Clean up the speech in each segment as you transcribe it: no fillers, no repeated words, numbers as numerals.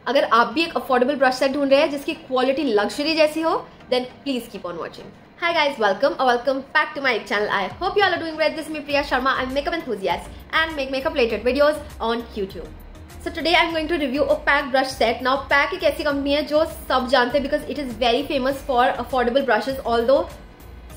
अगर आप भी एक अफोर्डेबल ब्रश सेट ढूंढ रहे हैं जिसकी क्वालिटी लग्जरी जैसी हो, then please keep on watching. Hi guys, welcome back to my channel. I hope you all are doing great. This is me Priya Sharma. I'm a makeup enthusiast and make makeup related videos on YouTube. So today I'm going to review a PAC brush set. Now PAC एक ऐसी company है जो सब जानते हैं because it is very famous for affordable brushes. Although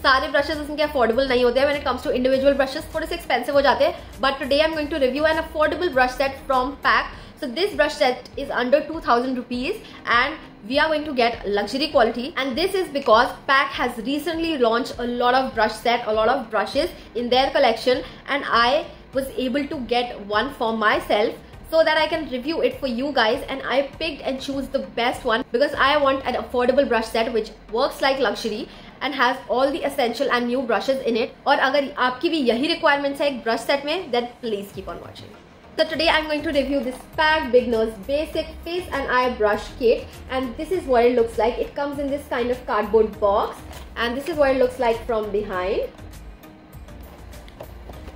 सारे brushes उनके affordable नहीं होते हैं, when it comes to individual brushes थोड़े से एक्सपेंसिव हो जाते हैं. But today I'm going to review an affordable brush set from PAC. So this brush set is under 2000 rupees and we are going to get luxury quality, and this is because PAC has recently launched a lot of brush set, a lot of brushes in their collection, and I was able to get one for myself so that I can review it for you guys, and I picked and choose the best one because I want an affordable brush set which works like luxury and has all the essential and new brushes in it. और अगर आपकी भी यही requirements है एक brush set में, then please keep on watching. So today I'm going to review this PAC Beginners Basic Face and Eye Brush Kit, and this is what it looks like. It comes in this kind of cardboard box, and this is what it looks like from behind.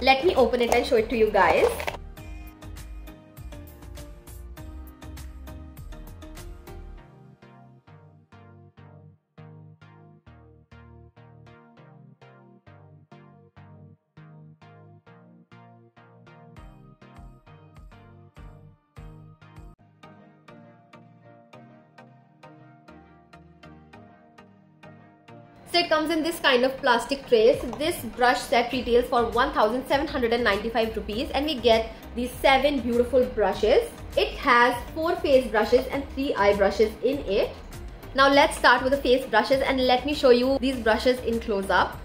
Let me open it and show it to you guys. So it comes in this kind of plastic tray. So this brush set retails for 1795 rupees, and we get these 7 beautiful brushes. It has 4 face brushes and 3 eye brushes in it. Now let's start with the face brushes, and let me show you these brushes in close up.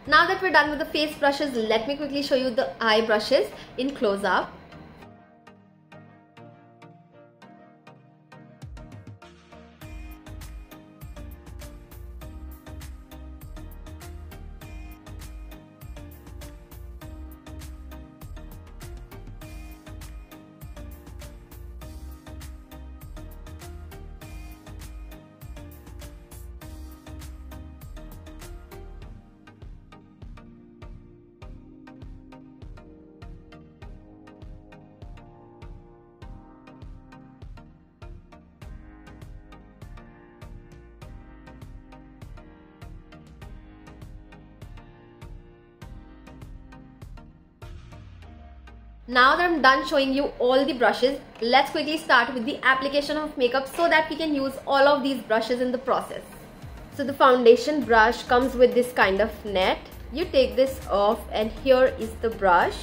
Now that we're done with the face brushes, let me quickly show you the eye brushes in close up. Now that I'm done showing you all the brushes, let's quickly start with the application of makeup so that we can use all of these brushes in the process. So the foundation brush comes with this kind of net. You take this off, and here is the brush.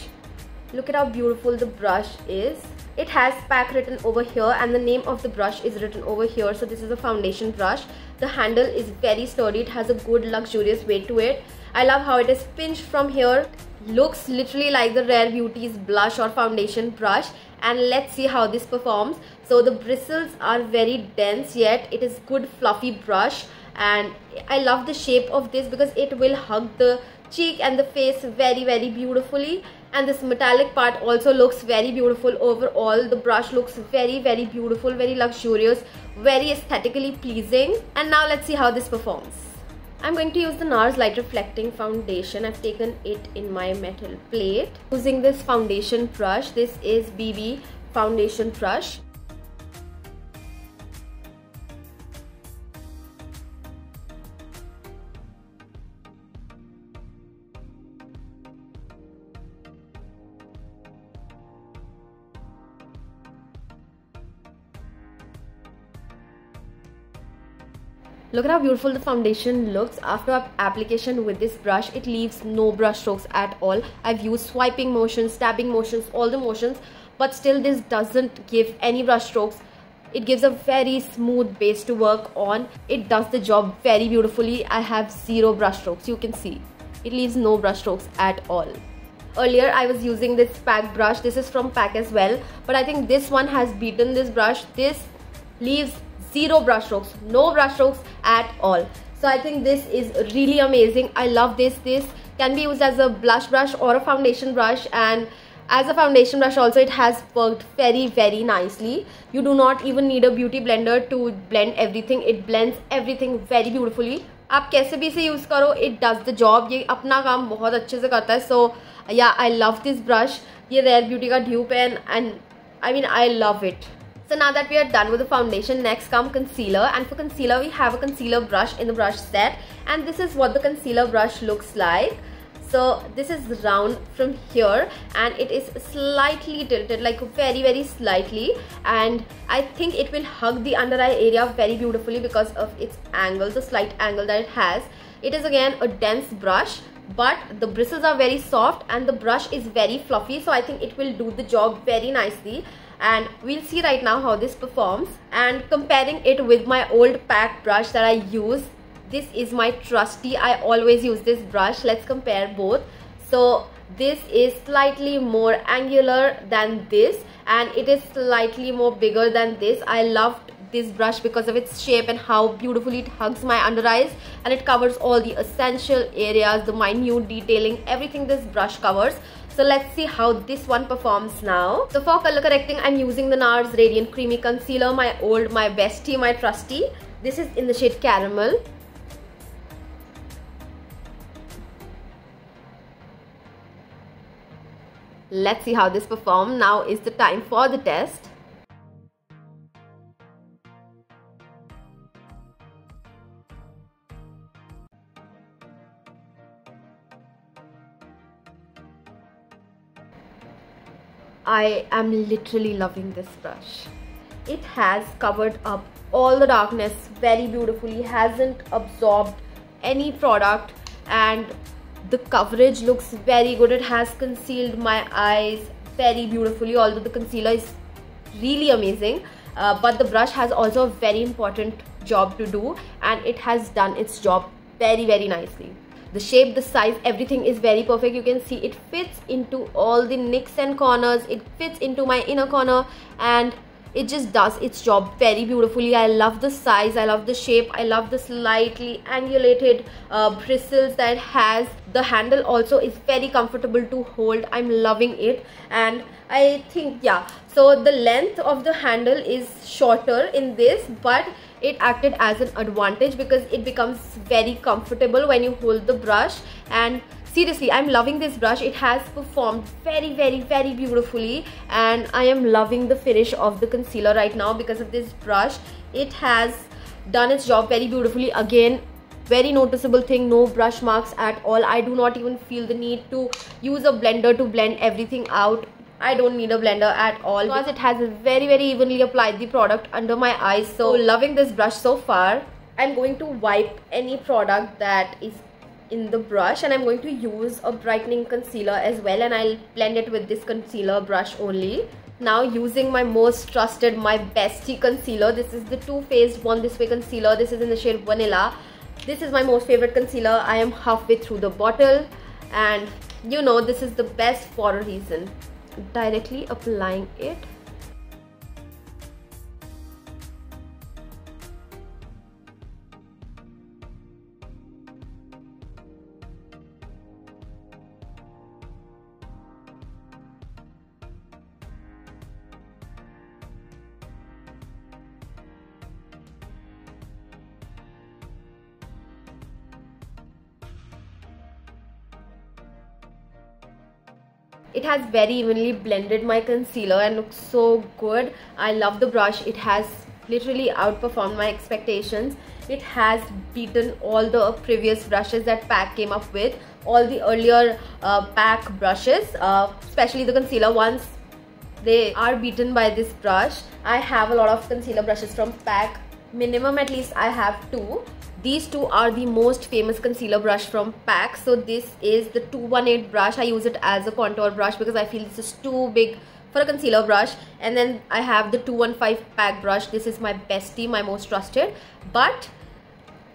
Look at how beautiful the brush is. It has PAC written over here, and the name of the brush is written over here. So this is a foundation brush. The handle is very sturdy. It has a good luxurious weight to it. I love how it is pinched from here. Looks literally like the Rare Beauty's blush or foundation brush, and let's see how this performs. So the bristles are very dense, yet it is good fluffy brush, and I love the shape of this because it will hug the cheek and the face very beautifully, and this metallic part also looks very beautiful. Overall the brush looks very beautiful, very luxurious, very aesthetically pleasing. And now let's see how this performs. I'm going to use the NARS Light Reflecting Foundation. I've taken it in my metal plate. Using this foundation brush, this is BB foundation brush. Look at how beautiful the foundation looks after application with this brush. It leaves no brush strokes at all. I've used swiping motions, tapping motions, all the motions, but still this doesn't give any brush strokes. It gives a very smooth base to work on. It does the job very beautifully. I have zero brush strokes. You can see it leaves no brush strokes at all. Earlier I was using this PAC brush. This is from PAC as well, but I think this one has beaten this brush. This leaves zero brush strokes, no brush strokes at all. So I think this is really amazing. I love this. This can be used as a blush brush or a foundation brush, and as a foundation brush also it has worked very nicely. You do not even need a beauty blender to blend everything. It blends everything very beautifully. आप कैसे भी इसे use करो, it does the job. ये अपना काम बहुत अच्छे से करता है. So yeah, I love this brush. ये Rare Beauty का dupe है, and I mean I love it. So now that we are done with the foundation, next come concealer, and for concealer we have a concealer brush in the brush set, and this is what the concealer brush looks like. So this is round from here and it is slightly tilted, like very slightly, and I think it will hug the under eye area very beautifully because of its angle, the slight angle that it has. It is again a dense brush, but the bristles are very soft and the brush is very fluffy, so I think it will do the job very nicely. And we'll see right now how this performs. And comparing it with my old PAC brush that I use, this is my trusty. I always use this brush. Let's compare both. So this is slightly more angular than this, and it is slightly more bigger than this. I loved this brush because of its shape and how beautifully it hugs my under eyes, and it covers all the essential areas, the minute detailing, everything this brush covers. So let's see how this one performs now. So for color correcting, I'm using the NARS Radiant Creamy Concealer, my bestie, my trusty. This is in the shade Caramel. Let's see how this performs. Now is the time for the test. I am literally loving this brush. It has covered up all the darkness very beautifully, hasn't absorbed any product, and the coverage looks very good. It has concealed my eyes very beautifully, although the concealer is really amazing, but the brush has also a very important job to do, and it has done its job very nicely. The shape, the size, everything is very perfect. You can see it fits into all the nicks and corners. It fits into my inner corner, and it just does its job very beautifully. I love the size, I love the shape, I love the slightly angulated bristles that it has. The handle also is very comfortable to hold. I'm loving it, and I think, yeah, so the length of the handle is shorter in this, but it acted as an advantage because it becomes very comfortable when you hold the brush. And seriously, I'm loving this brush. It has performed very beautifully, and I am loving the finish of the concealer right now because of this brush. It has done its job very beautifully. Again, very noticeable thing, no brush marks at all. I do not even feel the need to use a blender to blend everything out. I don't need a blender at all because it has very evenly applied the product under my eyes. So loving this brush so far. I'm going to wipe any product that is in the brush, and I'm going to use a brightening concealer as well, and I'll blend it with this concealer brush only. Now using my most trusted, my bestie concealer. This is the Too Faced Born This Way concealer. This is in the shade Vanilla. This is my most favorite concealer. I am halfway through the bottle, and you know this is the best for a reason. Directly applying it. It has very evenly blended my concealer and looks so good. I love the brush. It has literally outperformed my expectations. It has beaten all the previous brushes that PAC came up with. All the earlier PAC brushes, especially the concealer ones, they are beaten by this brush. I have a lot of concealer brushes from PAC. Minimum at least I have 2. These two are the most famous concealer brush from PAC. So this is the 218 brush. I use it as a contour brush because I feel this is too big for a concealer brush. And then I have the 215 PAC brush. This is my bestie, my most trusted. But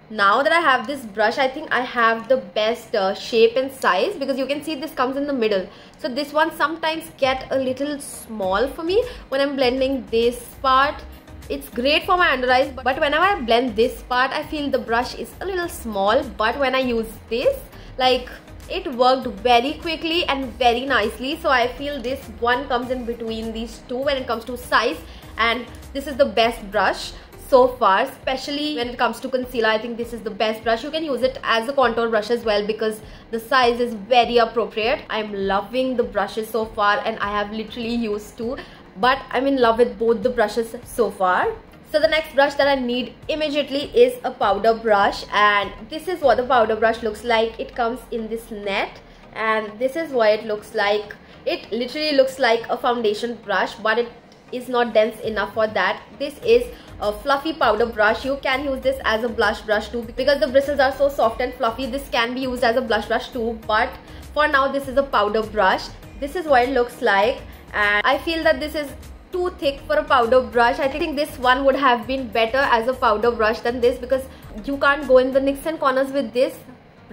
now that I have this brush, I think I have the best shape and size, because you can see this comes in the middle. So this one sometimes get a little small for me when I'm blending this part. It's great for my under eyes, but whenever I blend this part, I feel the brush is a little small. But when I use this, like, it worked very quickly and very nicely. So I feel this one comes in between these two when it comes to size, and this is the best brush so far, especially when it comes to concealer. I think this is the best brush. You can use it as a contour brush as well because the size is very appropriate. I'm loving the brushes so far, and I have literally used two, but I'm in love with both the brushes so far. So the next brush that I need immediately is a powder brush, and this is what the powder brush looks like. It comes in this net, and this is what it looks like. It literally looks like a foundation brush, but it is not dense enough for that. This is a fluffy powder brush. You can use this as a blush brush too, because the bristles are so soft and fluffy. This can be used as a blush brush too, but for now this is a powder brush. This is what it looks like, and I feel that this is too thick for a powder brush. I think this one would have been better as a powder brush than this, because you can't go in the nooks and corners with this.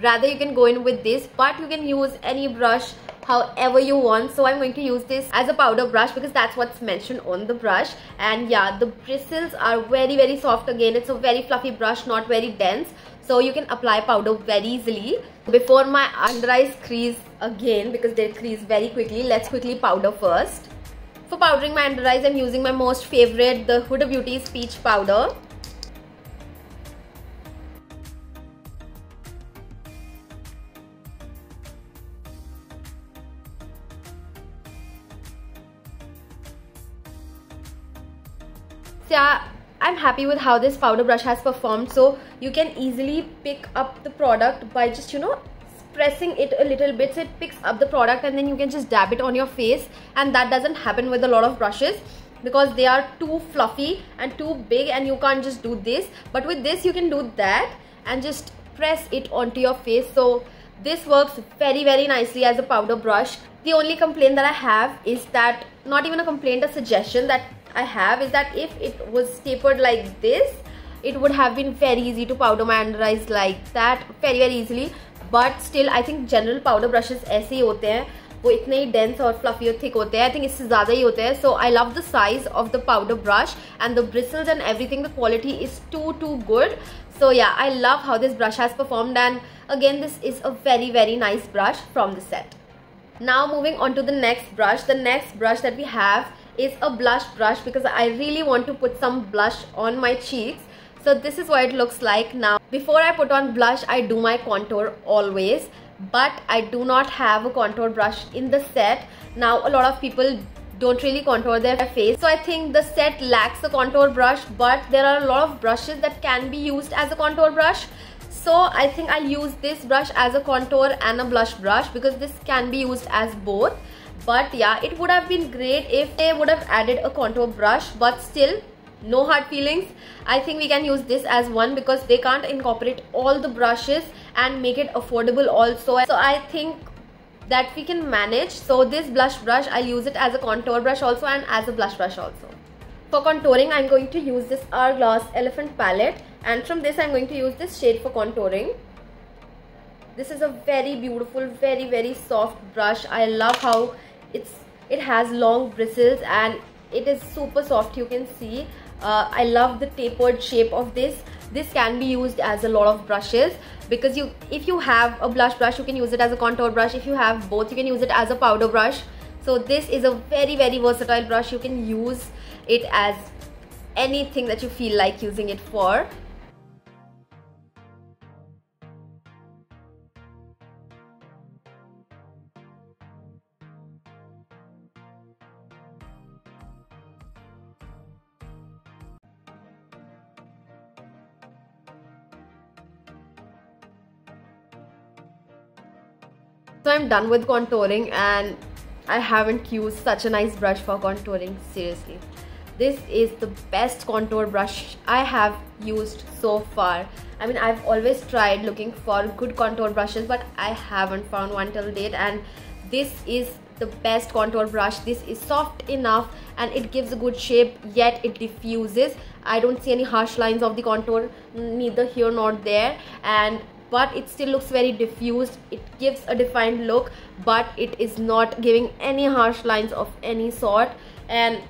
Rather, you can go in with this, but you can use any brush however you want. So I'm going to use this as a powder brush because that's what's mentioned on the brush. And yeah, the bristles are very soft. Again, it's a very fluffy brush, not very dense, so you can apply powder very easily. Before my under eyes crease again, because they crease very quickly, let's quickly powder first. For powdering my under eyes, I'm using my most favorite, the Huda Beauty's Peach Powder. So yeah, I'm happy with how this powder brush has performed. So you can easily pick up the product by just, you know, pressing it a little bit, so it picks up the product, and then you can just dab it on your face. And that doesn't happen with a lot of brushes because they are too fluffy and too big, and you can't just do this. But with this you can do that and just press it onto your face. So this works very nicely as a powder brush. The only complaint that I have is that, not even a complaint, a suggestion that I have is that if it was tapered like this, it would have been very easy to powder my under eyes like that very easily. But still, I think general powder brushes ऐसे ही होते हैं, वो इतने ही dense और fluffy और thick होते हैं. I think इससे ज़्यादा ही होते हैं. So I love the size of the powder brush, and the bristles and everything. The quality is too good. So yeah, I love how this brush has performed, and again, this is a very nice brush from the set. Now moving on to the next brush. The next brush that we have is a blush brush, because I really want to put some blush on my cheeks. So this is what it looks like. Now before I put on blush, I do my contour always, but I do not have a contour brush in the set. Now a lot of people don't really contour their face, so I think the set lacks a contour brush, but there are a lot of brushes that can be used as a contour brush. So I think I'll use this brush as a contour and a blush brush, because this can be used as both. But yeah, it would have been great if they would have added a contour brush, but still, no hard feelings. I think we can use this as one, because they can't incorporate all the brushes and make it affordable also. So I think that we can manage. So this blush brush, I'll use it as a contour brush also and as a blush brush also. For contouring, I'm going to use this Hourglass Elephant palette, and from this I'm going to use this shade for contouring. This is a very beautiful, very soft brush. I love how it has long bristles and it is super soft. You can see I love the tapered shape of this. This can be used as a lot of brushes, because if you have a blush brush, you can use it as a contour brush. If you have both, you can use it as a powder brush. So this is a very versatile brush. You can use it as anything that you feel like using it for. So I'm done with contouring, and I haven't used such a nice brush for contouring, seriously. This is the best contour brush I have used so far. I mean, I've always tried looking for good contour brushes, but I haven't found one till date, and this is the best contour brush. This is soft enough and it gives a good shape, yet it diffuses. I don't see any harsh lines of the contour, neither here nor there, but it still looks very diffused. It gives a defined look, but it is not giving any harsh lines of any sort. And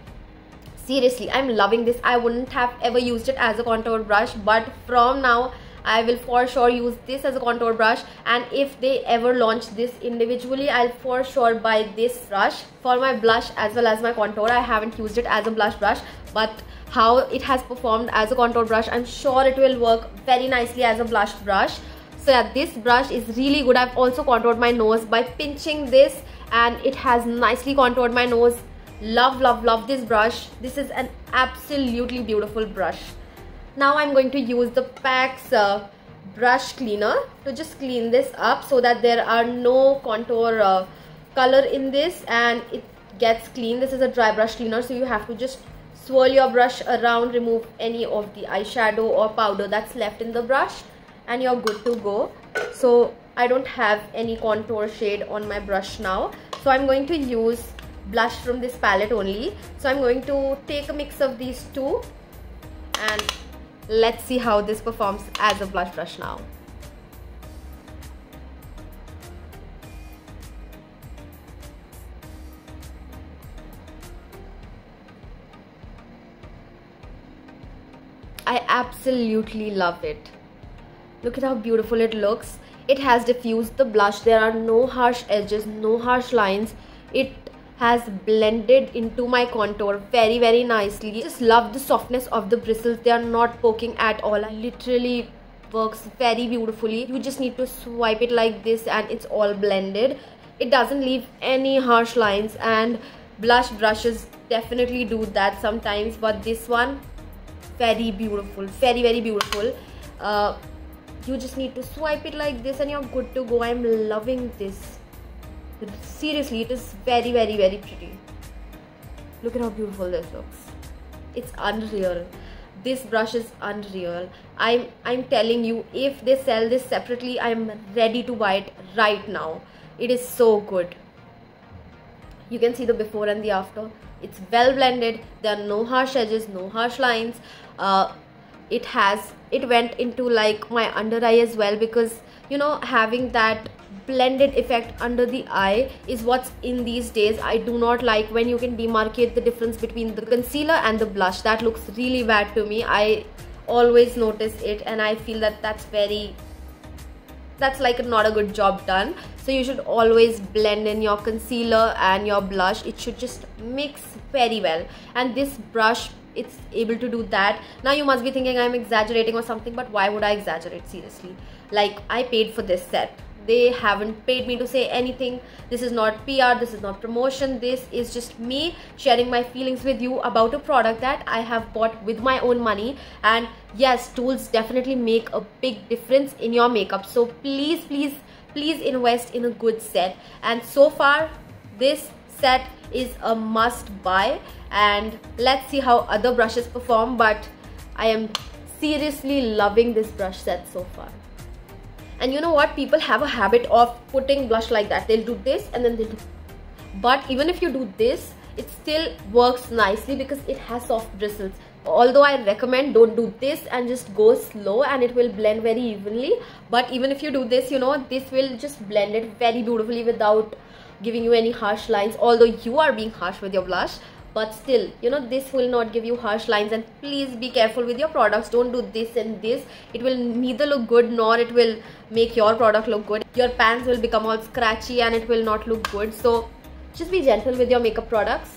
seriously, I'm loving this. I wouldn't have ever used it as a contour brush, but from now I will for sure use this as a contour brush. And if they ever launch this individually, I'll for sure buy this brush for my blush as well as my contour. I haven't used it as a blush brush, but how it has performed as a contour brush, I'm sure it will work very nicely as a blush brush. So yeah, this brush is really good. I've also contoured my nose by pinching this, and it has nicely contoured my nose. Love, love, love this brush. This is an absolutely beautiful brush. Now I'm going to use the PAX brush cleaner to just clean this up so that there are no contour color in this and it gets clean. This is a dry brush cleaner, so you have to just swirl your brush around, remove any of the eyeshadow or powder that's left in the brush, and you're good to go. So I don't have any contour shade on my brush now, so I'm going to use blush from this palette only. So I'm going to take a mix of these two, and let's see how this performs as a blush brush now. I absolutely love it. Look at how beautiful it looks. It has diffused the blush. There are no harsh edges, no harsh lines. It has blended into my contour very, very nicely. Just love the softness of the bristles. They are not poking at all. It literally works very beautifully. You just need to swipe it like this and it's all blended. It doesn't leave any harsh lines, and blush brushes definitely do that sometimes, but this one, very beautiful, very, very beautiful. You just need to swipe it like this and you're good to go. I'm loving this. Seriously, it is very, very, very pretty. Look at how beautiful this looks. It's unreal. This brush is unreal. I'm telling you, if they sell this separately, I'm ready to buy it right now. It is so good. You can see the before and the after. It's well blended. There are no harsh edges, no harsh lines. It went into like my under eye as well, because you know, having that blended effect under the eye is what's in these days. I do not like when you can demarcate the difference between the concealer and the blush. That looks really bad to me. I always notice it, and I feel that that's like not a good job done. So you should always blend in your concealer and your blush. It should just mix very well, and this brush, it's able to do that. Now you must be thinking I'm exaggerating or something, but why would I exaggerate? Seriously, like, I paid for this set. They haven't paid me to say anything. This is not PR, this is not promotion. This is just me sharing my feelings with you about a product that I have bought with my own money. And yes, tools definitely make a big difference in your makeup. So please, please, please invest in a good set. And so far, this set is a must buy. And let's see how other brushes perform. But I am seriously loving this brush set so far. And you know what? People have a habit of putting blush like that. They'll do this and then they'll do. But even if you do this, it still works nicely because it has soft bristles. Although I recommend don't do this and just go slow, and it will blend very evenly. But even if you do this, you know, this will just blend it very beautifully without giving you any harsh lines. Although you are being harsh with your blush, but still, you know, this will not give you harsh lines. And please be careful with your products. Don't do this and this. It will neither look good nor it will make your product look good. Your pans will become all scratchy and it will not look good. So just be gentle with your makeup products,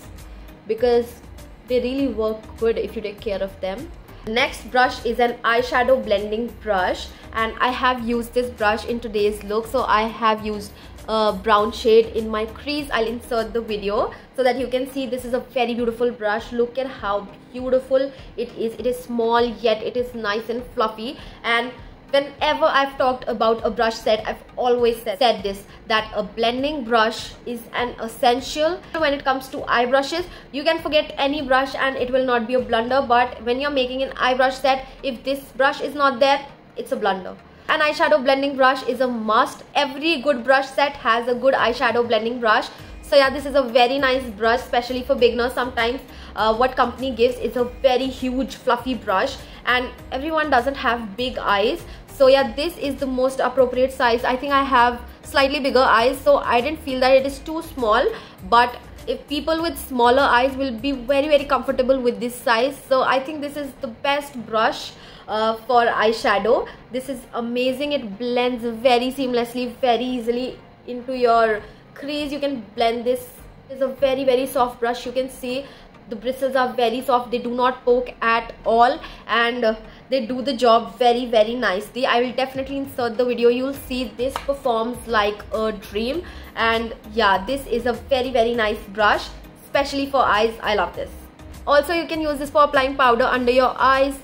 because they really work good if you take care of them. Next brush is an eyeshadow blending brush, and I have used this brush in today's look. So I have used a brown shade in my crease. I'll insert the video so that you can see. This is a very beautiful brush. Look at how beautiful it is. It is small, yet it is nice and fluffy. And Whenever I've talked about a brush set, I've always said this, that a blending brush is an essential. When it comes to eye brushes, you can forget any brush and it will not be a blunder, but when you're making an eye brush set, if this brush is not there, it's a blunder. An eyeshadow blending brush is a must. Every good brush set has a good eyeshadow blending brush. So yeah, this is a very nice brush, especially for beginners. Sometimes what company gives is a very huge fluffy brush and everyone doesn't have big eyes. So yeah, this is the most appropriate size. I think I have slightly bigger eyes, so I didn't feel that it is too small, but if people with smaller eyes will be very comfortable with this size. So I think this is the best brush for eyeshadow. This is amazing. It blends very seamlessly, very easily into your crease. You can blend this. It's a very soft brush. You can see the bristles are very soft. They do not poke at all, and they do the job very nicely. I will definitely insert the video. You'll see this performs like a dream. And yeah, this is a very nice brush, especially for eyes. I love this. Also, you can use this for applying powder under your eyes.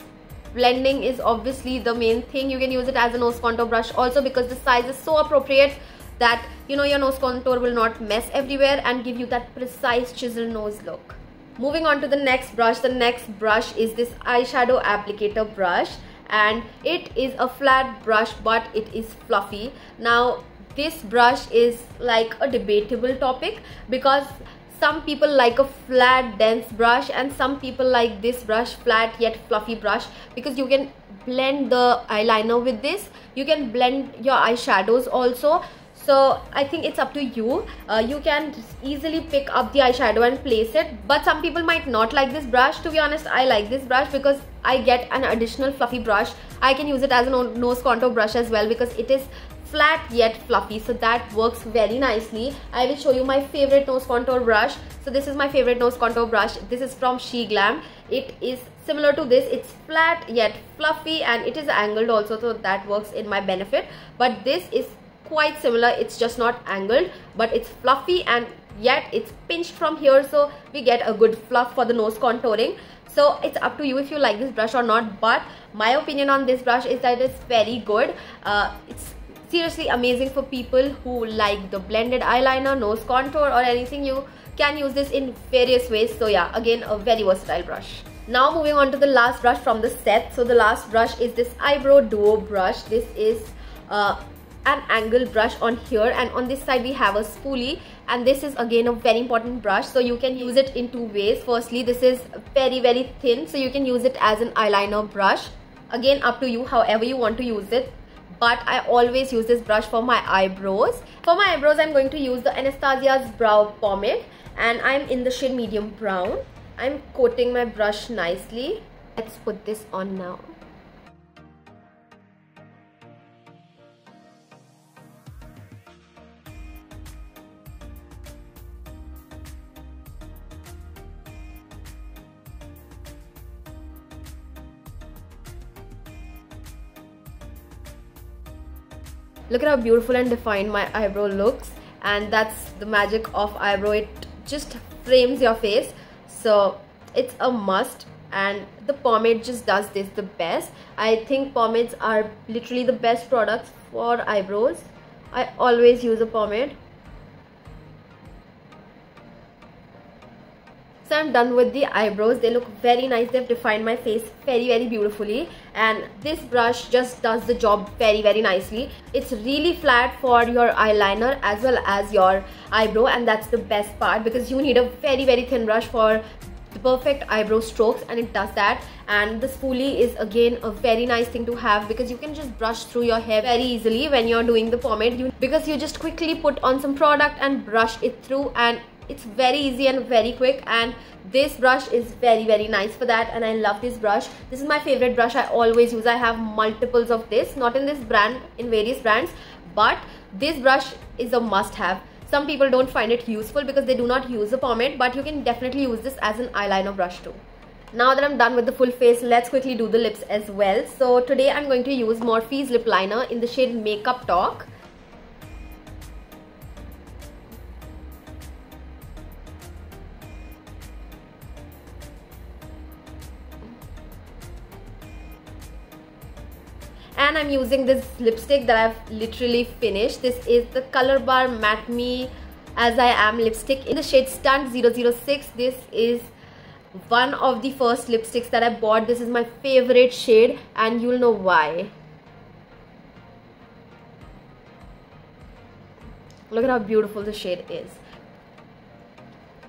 Blending is obviously the main thing. You can use it as a nose contour brush also, because the size is so appropriate that you know your nose contour will not mess everywhere and give you that precise chisel nose look. Moving on to the next brush. The next brush is this eyeshadow applicator brush, and it is a flat brush but it is fluffy. Now this brush is like a debatable topic, because some people like a flat dense brush and some people like this brush, flat yet fluffy brush, because you can blend the eyeliner with this. You can blend your eyeshadows also. So I think it's up to you. You can easily pick up the eyeshadow and place it, but some people might not like this brush. To be honest, I like this brush because I get an additional fluffy brush. I can use it as a nose contour brush as well, because it is flat yet fluffy, so that works very nicely. I will show you my favorite nose contour brush. So this is my favorite nose contour brush. This is from SheGlam. It is similar to this. It's flat yet fluffy and it is angled also, so that works in my benefit. But this is quite similar. It's just not angled, but it's fluffy and yet it's pinched from here, so we get a good fluff for the nose contouring. So it's up to you if you like this brush or not, but my opinion on this brush is that it's very good. It's seriously amazing for people who like the blended eyeliner, nose contour or anything. You can use this in various ways. So yeah, again, a very versatile brush. Now moving on to the last brush from the set. So the last brush is this eyebrow duo brush. This is an angle brush on here, and on this side we have a spoolie, and this is again a very important brush. So you can use it in two ways. Firstly, this is very thin, so you can use it as an eyeliner brush. Again, up to you however you want to use it, but I always use this brush for my eyebrows. For my eyebrows, I'm going to use the Anastasia's brow pomade, and I'm in the shade medium brown. I'm coating my brush nicely. Let's put this on now. Look at how beautiful and defined my eyebrow looks, and that's the magic of eyebrow. It just frames your face, so it's a must, and the pomade just does this the best. I think pomades are literally the best products for eyebrows. I always use a pomade. So I'm done with the eyebrows. They look very nice. They've defined my face very beautifully, and this brush just does the job very nicely. It's really flat for your eyeliner as well as your eyebrow, and that's the best part, because you need a very thin brush for the perfect eyebrow strokes, and it does that. And the spoolie is again a very nice thing to have, because you can just brush through your hair very easily when you're doing the pomade, because you just quickly put on some product and brush it through, and it's very easy and very quick. And this brush is very nice for that, and I love this brush. This is my favorite brush. I always use. I have multiples of this, not in this brand, in various brands, but this brush is a must have. Some people don't find it useful because they do not use a pomade, but you can definitely use this as an eyeliner brush too. Now that I'm done with the full face, let's quickly do the lips as well. So today I'm going to use Morphe's lip liner in the shade Makeup Talk. and I'm using this lipstick that I've literally finished. This is the Color Bar Matte Me As I Am lipstick in the shade Stunt 006. This is one of the first lipsticks that I bought. This is my favorite shade, and you'll know why. Look at how beautiful the shade is.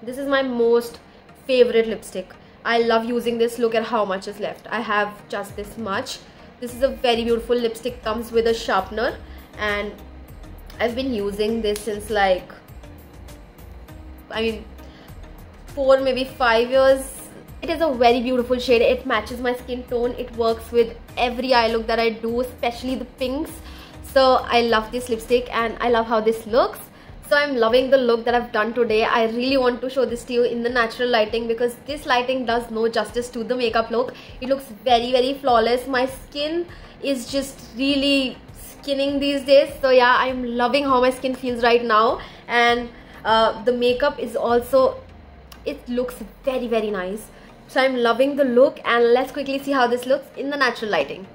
This is my most favorite lipstick. I love using this. Look at how much is left. I have just this much. This is a very beautiful lipstick. Comes with a sharpener, and I've been using this since like, I mean, 4 maybe 5 years. It is a very beautiful shade. It matches my skin tone. It works with every eye look that I do, especially the pinks. So I love this lipstick, and I love how this looks. So I'm loving the look that I've done today. I really want to show this to you in the natural lighting, because this lighting does no justice to the makeup look. It looks very, very flawless. My skin is just really skinning these days. So yeah, I'm loving how my skin feels right now. And the makeup is also, it looks very, very nice. So I'm loving the look, and let's quickly see how this looks in the natural lighting.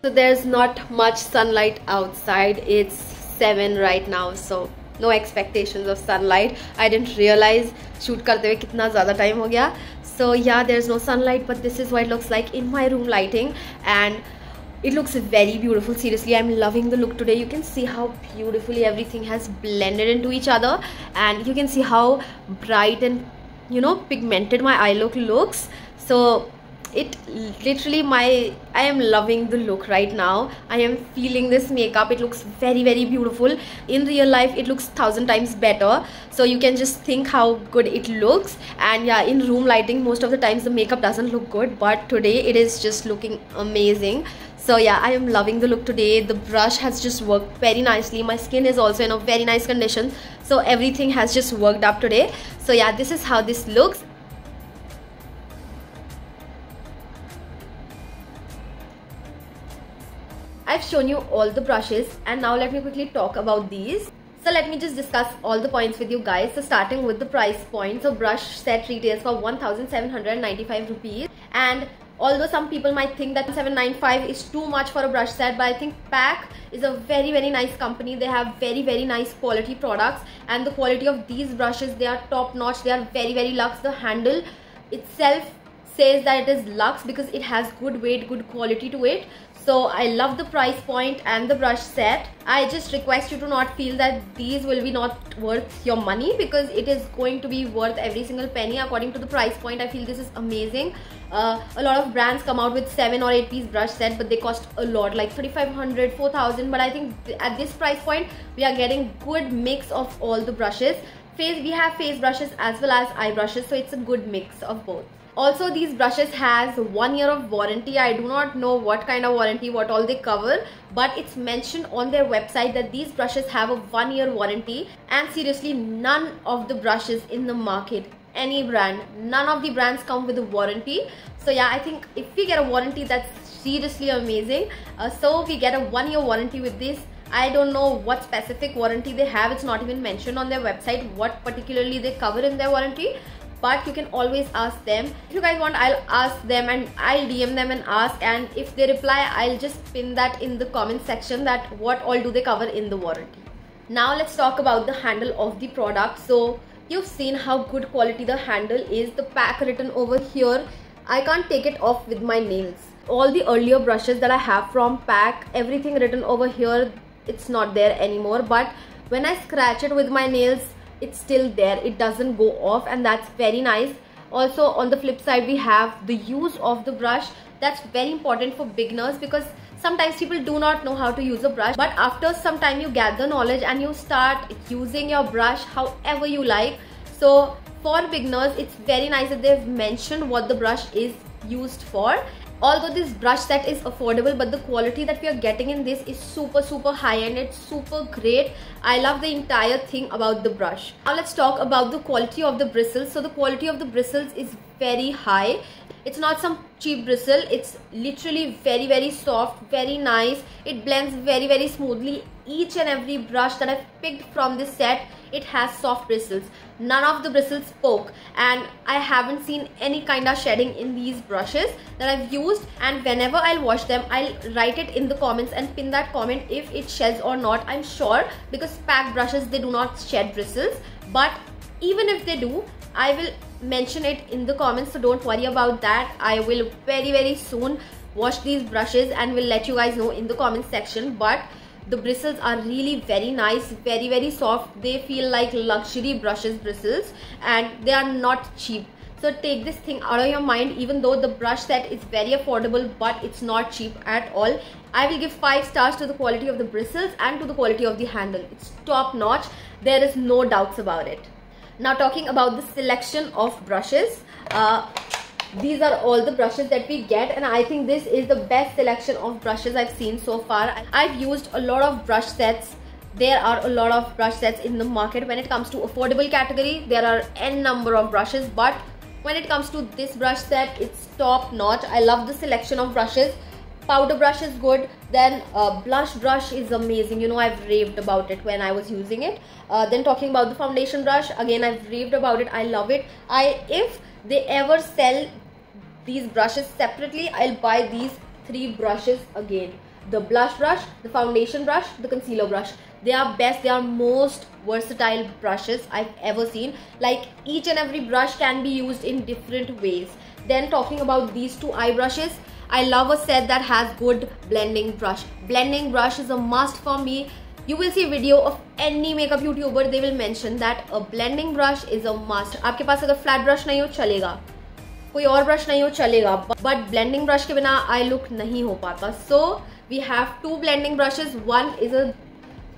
So there's not much sunlight outside. It's 7 right now, so no expectations of sunlight. I didn't realize shoot karte hue kitna zyada time ho gaya. So yeah, there's no sunlight, but this is what it looks like in my room lighting, and it looks very beautiful. Seriously, I'm loving the look today. You can see how beautifully everything has blended into each other, and you can see how bright and, you know, pigmented my eye look looks. So it literally, I am loving the look right now. I am feeling this makeup. It looks very, very beautiful. In real life, it looks 1000 times better. So you can just think how good it looks. And yeah, in room lighting, most of the times the makeup doesn't look good, but today it is just looking amazing. So yeah, I am loving the look today. The brush has just worked very nicely. My skin is also in a very nice condition, so everything has just worked up today. So yeah, this is how this looks. I've shown you all the brushes, and now let me quickly talk about these. So let me just discuss all the points with you guys. So starting with the price point. So brush set retails for 1795 rupees, and although some people might think that 795 is too much for a brush set, but I think PAC is a very, very nice company. They have very, very nice quality products, and the quality of these brushes, they are top notch. They are very, very luxe. The handle itself says that it is luxe because it has good weight, good quality to it. So I love the price point and the brush set. I just request you to not feel that these will be not worth your money, because it is going to be worth every single penny according to the price point. I feel this is amazing. A lot of brands come out with 7 or 8 piece brush set, but they cost a lot, like 3500, 4000. But I think at this price point, we are getting good mix of all the brushes. We have face brushes as well as eye brushes, so it's a good mix of both. Also, these brushes has 1 year of warranty. I do not know what kind of warranty, what all they cover, but it's mentioned on their website that these brushes have a 1 year warranty. And seriously, none of the brushes in the market, any brand, none of the brands come with a warranty. So yeah, I think if we get a warranty, that's seriously amazing. So we get a 1 year warranty with this. I don't know what specific warranty they have. It's not even mentioned on their website what particularly they cover in their warranty, but you can always ask them. If you guys want, I'll ask them and I'll DM them and ask, and if they reply, I'll just pin that in the comment section that what all do they cover in the warranty. Now let's talk about the handle of the product. So you've seen how good quality the handle is. The PAC written over here, I can't take it off with my nails. All the earlier brushes that I have from PAC, everything written over here, it's not there anymore, but when I scratch it with my nails, it's still there. It doesn't go off, and that's very nice. Also, on the flip side, we have the use of the brush. That's very important for beginners, because sometimes people do not know how to use a brush, but after some time you gather knowledge and you start using your brush however you like. So for beginners, it's very nice that they've mentioned what the brush is used for. Although this brush set is affordable, but the quality that we are getting in this is super high and it's super great. I love the entire thing about the brush. Now let's talk about the quality of the bristles. So the quality of the bristles is very high. It's not some cheap bristle. It's literally very soft, very nice. It blends very smoothly. each and every brush that I've picked from this set, it has soft bristles. None of the bristles poke, and I haven't seen any kind of shedding in these brushes that I've used. And whenever I'll wash them, I'll write it in the comments and pin that comment if it sheds or not. I'm sure, because packed brushes, they do not shed bristles, but even if they do, I will mention it in the comments, so don't worry about that. I will very soon wash these brushes and will let you guys know in the comment section. But the bristles are really very nice, very soft. They feel like luxury brushes bristles, and they are not cheap. So take this thing out of your mind. Even though the brush set is very affordable, but it's not cheap at all. I will give 5 stars to the quality of the bristles and to the quality of the handle. It's top notch. There is no doubts about it. Now talking about the selection of brushes, these are all the brushes that we get, and I think this is the best selection of brushes I've seen so far. I've used a lot of brush sets. There are a lot of brush sets in the market. When it comes to affordable category, there are n number of brushes, but when it comes to this brush set, it's top notch. I love the selection of brushes. Powder brush is good, then blush brush is amazing. You know, I've raved about it when I was using it. Then talking about the foundation brush, again I've raved about it. I love it. If they ever sell these brushes separately, I'll buy these 3 brushes again: the blush brush, the foundation brush, the concealer brush. They are best. They are most versatile brushes I've ever seen. Like, each and every brush can be used in different ways. Then talking about these 2 eye brushes, I love a set that has good blending brush. Blending brush is a must for me. You will see a video of any makeup YouTuber, they will mention that a blending brush is a must. आपके पास अगर flat brush नहीं हो चलेगा, कोई और brush नहीं हो चलेगा, but blending brush के बिना eye look नहीं हो पाता. So we have 2 blending brushes. One is a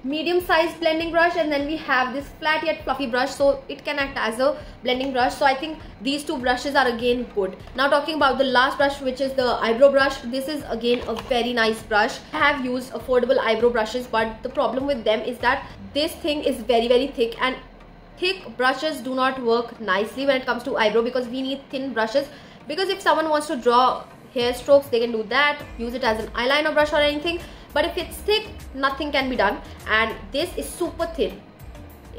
medium sized blending brush, and then we have this flat yet fluffy brush, so it can act as a blending brush. So I think these 2 brushes are again good. Now talking about the last brush, which is the eyebrow brush. This is again a very nice brush. I have used affordable eyebrow brushes, but the problem with them is that this thing is very thick, and thick brushes do not work nicely when it comes to eyebrow, because we need thin brushes. Because if someone wants to draw hair strokes, they can do that, use it as an eyeliner brush or anything. But if it's thick, nothing can be done. And this is super thin.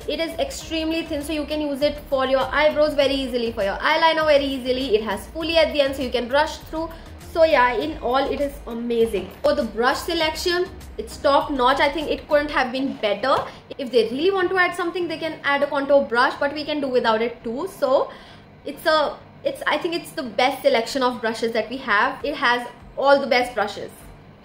It is extremely thin, so you can use it for your eyebrows very easily, for your eyeliner very easily. It has pulley at the end, so you can brush through. So yeah, in all, it is amazing. For the brush selection, it's top notch. I think it couldn't have been better. If they really want to add something, they can add a contour brush, but we can do without it too. So I think it's the best selection of brushes that we have. It has all the best brushes.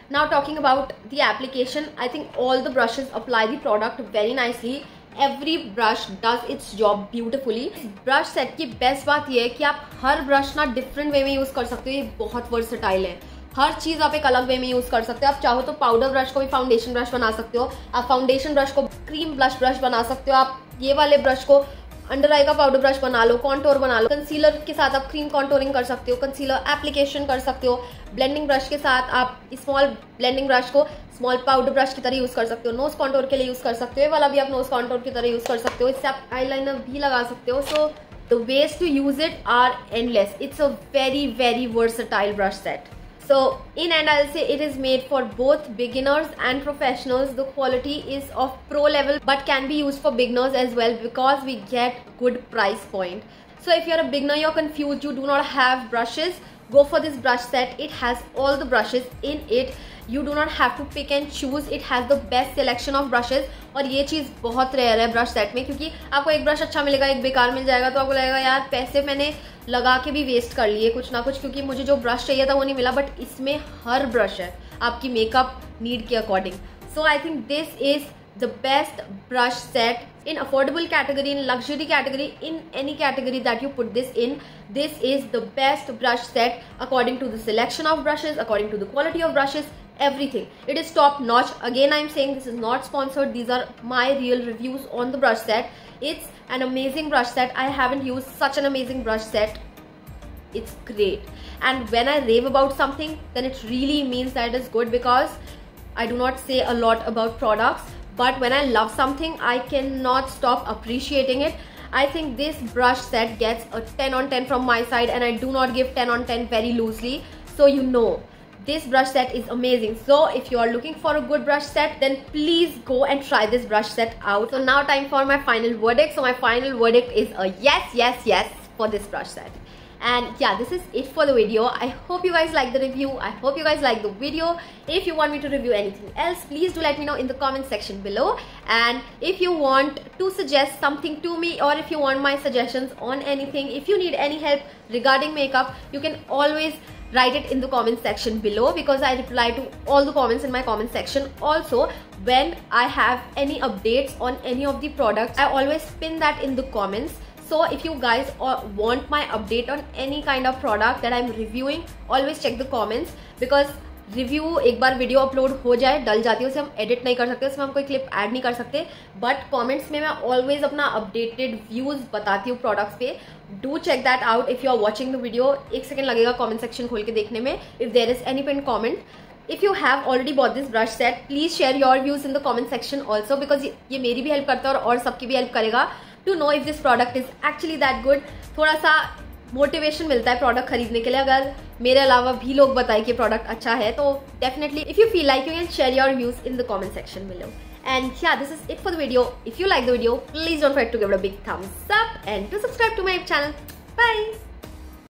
Now talking about the application, I think all the brushes apply the product very nicely. Every brush does its job beautifully. इस brush set की best बात ये है कि आप हर brush ना different way में use कर सकते हो. ये बहुत versatile है. हर चीज़ आप एक अलग वे में यूज़ कर सकते हो. आप चाहो तो पाउडर ब्रश को भी फाउंडेशन ब्रश बना सकते हो. आप फाउंडेशन ब्रश को क्रीम ब्लश ब्रश बना सकते हो. आप ये वाले ब्रश को अंडर आई का पाउडर ब्रश बना लो, कॉन्टोर बना लो. कंसीलर के साथ आप क्रीम कॉन्टोरिंग कर सकते हो, कंसीलर एप्लीकेशन कर सकते हो. ब्लेंडिंग ब्रश के साथ आप स्मॉल ब्लेंडिंग ब्रश को स्मॉल पाउडर ब्रश की तरह यूज कर सकते हो. नोज कॉन्टोर के लिए यूज कर सकते हो. ये वाला भी आप नोज कॉन्टोर की तरह यूज कर सकते हो. इससे आप आईलाइनर भी लगा सकते हो. So the ways to use it are endless. It's a very versatile brush set. So in end, I'll say it is made for both beginners and professionals. The quality is of pro level but can be used for beginners as well, because we get good price point. So if you're a beginner, you're confused, you do not have brushes, go for this brush set. It has all the brushes in it. You do not have to pick and choose. It has the best selection of brushes. और ये चीज़ बहुत rare है brush set में, क्योंकि आपको एक brush अच्छा मिलेगा, एक बेकार मिल जाएगा, तो आपको लगेगा यार पैसे मैंने लगा के भी वेस्ट कर लिए कुछ ना कुछ, क्योंकि मुझे जो ब्रश चाहिए था वो नहीं मिला. बट इसमें हर ब्रश है आपकी मेकअप नीड के according. So I think this is the best brush set in affordable category, in luxury category, in any category that you put this in. This is the best brush set according to the selection of brushes, according to the quality of brushes, everything. It is top notch. Again, I'm saying this is not sponsored. These are my real reviews on the brush set. It's an amazing brush set. I haven't used such an amazing brush set. It's great. And when I rave about something, then it really means that it is good, because I do not say a lot about products. But when I love something, I cannot stop appreciating it. I think this brush set gets a 10 on 10 from my side, and I do not give 10 on 10 very loosely. So you know, this brush set is amazing. So if you are looking for a good brush set, then please go and try this brush set out. So now time for my final verdict. So my final verdict is a yes for this brush set. And yeah, this is it for the video. I hope you guys like the review. I hope you guys like the video. If you want me to review anything else, please do let me know in the comment section below. And if you want to suggest something to me, or if you want my suggestions on anything, if you need any help regarding makeup, you can always write it in the comment section below, because I reply to all the comments in my comment section. Also, when I have any updates on any of the products, I always pin that in the comments. So if you guys want my update on any kind of product that I'm reviewing, always check the comments, because review एक बार video upload हो जाए डल जाती है, उसे हम edit नहीं कर सकते, उसमें हम कोई क्लिप ऐड नहीं कर सकते, बट कमेंट्स में मैं ऑलवेज अपना अपडेटेड व्यूज बताती हूँ प्रोडक्ट्स पे. Do check that out if you are watching the video. 1 second लगेगा कमेंट सेक्शन खोल के देखने में. If there is any pin comment, if you have already bought this brush set, please share your views in the comment section also, because ये मेरी भी help करता है और सबकी भी हेल्प करेगा to know if this product is actually that good. थोड़ा सा मोटिवेशन मिलता है प्रोडक्ट खरीदने के लिए. अगर मेरे अलावा भी लोग बताएं कि प्रोडक्ट अच्छा है, तो definitely if you feel like, you can share your views in the comment section below. And yeah, this is it for the video. If you like the video, please don't forget to give it a big thumbs up and to subscribe to my channel. Bye.